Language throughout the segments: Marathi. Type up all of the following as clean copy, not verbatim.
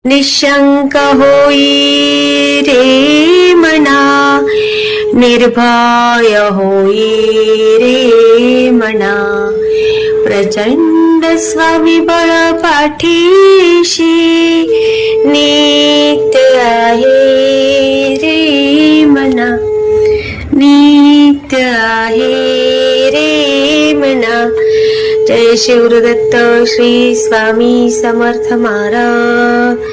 निशंक होई रे मना, निर्भय होई रे मना, प्रचंड स्वविबळ पाठीशी नित्य आहे रे मना, नित्य आहे रे मना. जय शिवदत्त श्री स्वामी समर्थ महाराज.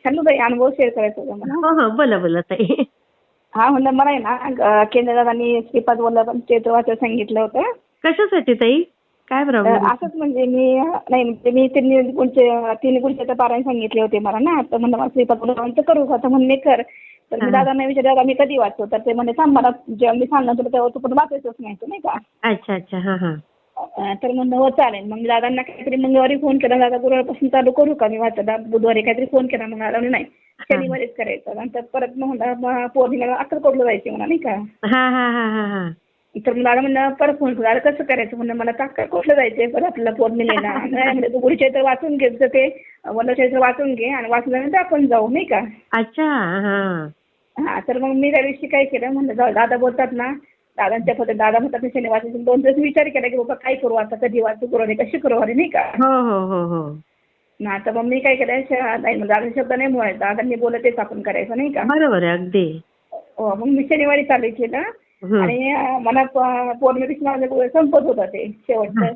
हॅलो ताई, अनुभव शेअर करायचा होता मला. हो बोला बोला ताई. हा म्हणलं मला आहे ना केंद्रदादांनी श्रीपाद वल्लभ चैत्र सांगितलं होतं. कशासाठी ताई, काय प्रॉब्लेम? असंच म्हणजे मी तीन गुणचे पारायण सांगितले होते मला ना. तर म्हणलं मला श्रीपाद वल्लभांचं करू का, तर म्हणले कर. तर मी दादांना विचारलं मी कधी वाचतो, तर ते म्हणजे थांब मला जेव्हा मी सांगणार तुला तेव्हा तू पण वाचायचंच नाही नाही का. अच्छा अच्छा. हा हा. तर म्हणलं हो चालेल. मग दादांना काहीतरी मंगळवारी फोन केला, दादा गुरुवारपासून चालू करू का मी वाचायला. बुधवारी काहीतरी फोन केला, मग दादा नाही शनिवारीच करायचं. नंतर परत मग पौर्णिमेला अक्कलकोटला जायचे म्हणा नाही का. हा हा हा हा हा. तर मला म्हणलं परत फोन करू, दादा कसं करायचं म्हणलं मला अक्कलकोटला जायचंय परत आपल्याला पौर्णिमेला. म्हणजे तू गुरुचरित्र वाचून घे, ते वल्लभचरित्र वाचून घे आणि वाचल्यानंतर आपण जाऊ नाही का. अच्छा. हा हा. तर मग मी त्या दिवशी काय केलं, म्हणलं दादा बोलतात ना, दादांच्या पद्धत दादा म्हणतात मी शनिवार 2 दिवस विचार केला की बाबा काय करू आता, कधी वाचू गुरुवारी कशी गुरुवारी नाही का. हो हो हो हो. ना तर मग मी काय केलं, नाही मग दादा शब्द नाही बोलायचा, दादांनी बोलत तेच आपण करायचं नाही का. बरोबर आहे अगदी. हो. मग मी शनिवारी चालू केलं आणि मला पौर्णिमेची माझं संपत होतं ते शेवटचं.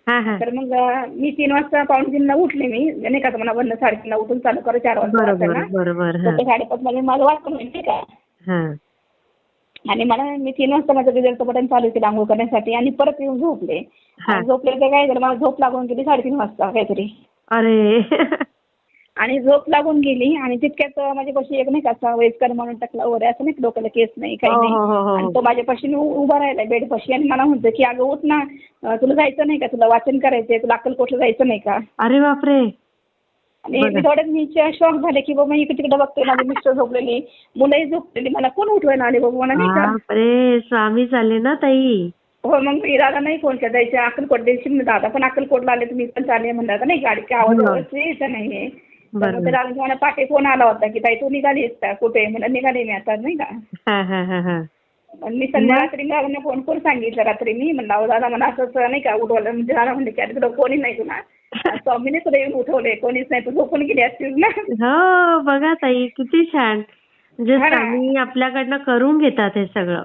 तर मग मी 3 वाजता 3:45 उठले मी नाही का. मला 3:30 उठून चालू करा 4 वाजता. बरोबर. 5:30 मध्ये माझं वाचन होईल नाही का. आणि मी 3 वाजता माझं रिझल्टचं बटन चालू केलं आंघोळ करण्यासाठी आणि परत येऊन झोपले. झोपले तर काय झालं, मला झोप लागून गेली 3:30 वाजता काहीतरी. अरे. आणि झोप लागून गेली आणि तितक्यात माझ्यापाशी एक नाही का वयस्कर म्हणून टाकला वगैरे असं नाही, डोक्याला केस नाही काही नाही. आणि तो माझ्यापाशी उभा राहिला बेडपाशी आणि मला म्हणतो की अगं उठ ना, तुला जायचं नाही का, तुला वाचन करायचंय, तुला अक्कलकोटला जायचं नाही का. अरे बापरे. आणि थोड्यात मी शॉक झाले की बाबा इकडे तिकडे बघते, माझी मिस्टर झोपलेली, मुलंही झोपलेली, मला कोण उठवायला आले बाबा मला नाही का. अरे स्वामी चाले ना ताई. हो. मग मी दादा नाही फोन केला, जायचं अक्कलकोट द्यायची. दादा पण अक्कलकोटला आले, तुम्ही पण चालले म्हणलं नाही, गाडीची आवाज यायचं नाहीये. दादा मला पाठी फोन आला होता की ताई तू निघालीस का, कुठे म्हणलं निघाली मी आता नाही का. मी संध्याकाळी दादांना फोन करून सांगितलं रात्री मी म्हणलं दादा मला असंच नाही का उठवलं. म्हणजे दादा म्हणले की अरे तुला कोणी नाही तुला, स्वामीने तुला येऊन उठवले, कोणीच नाही, तू झोपून गेली असतील ना. हो बघा ताई किती छान, म्हणजे स्वामी आपल्याकडनं करून घेतात हे सगळं.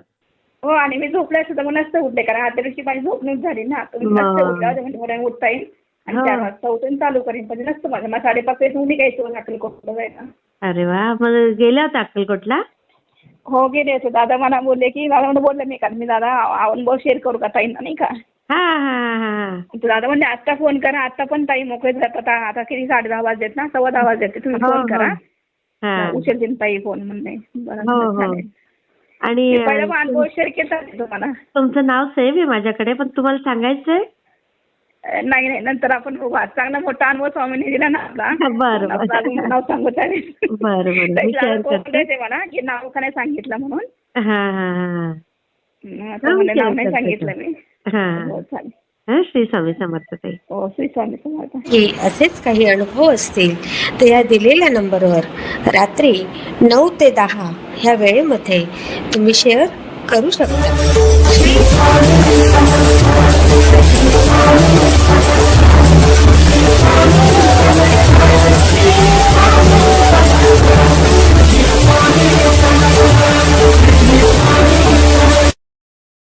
हो. आणि मी झोपले सुद्धा मग नसतं उठले, कारण आदल्या दिवशी माझी झोपणूच झाली ना. तुम्ही नसतं उठल्यावर म्हणजे उठता येईल आणि 4 वाजता उठून चालू करेन, पण नसतं माझं. मला 5:30 तुम्ही निघायचं अक्कलकोटला जायला. अरे वा. मग गेल्या होत्या अक्कलकोटला? हो गेले होते. दादा मला बोलले की दादा म्हणून बोलले मी, कारण मी दादा अनुभव शेअर करू का ताईंना नाही का. दादा म्हणजे आता फोन करा, आता पण ताई मोकळेच जातात. आता किती 10:30 वाजलेत ना, 10:15 वाजलेत, तुम्ही फोन करा, उशीर दिन ताई फोन म्हणले. बरं. आणि पहिला अनुभव शेअर केला तुम्हाला. तुमचं नाव सेव्ह आहे माझ्याकडे, पण तुम्हाला सांगायचंय नाही नंतर आपण बघू. चांगला मोठा अनुभव स्वामींनी दिला ना आपला. बरं नाव सांगू चालेल. बरं मला की नाव का नाही सांगितलं म्हणून. नाव नाही सांगितलं मी. हो चालेल. श्री स्वामी समर्थ ताई. हो श्री स्वामी समर्थ. हे असेच काही अनुभव असतील तर या दिलेल्या नंबरवर रात्री 9 ते 10 ह्या वेळेमध्ये तुम्ही शेअर करू शकता.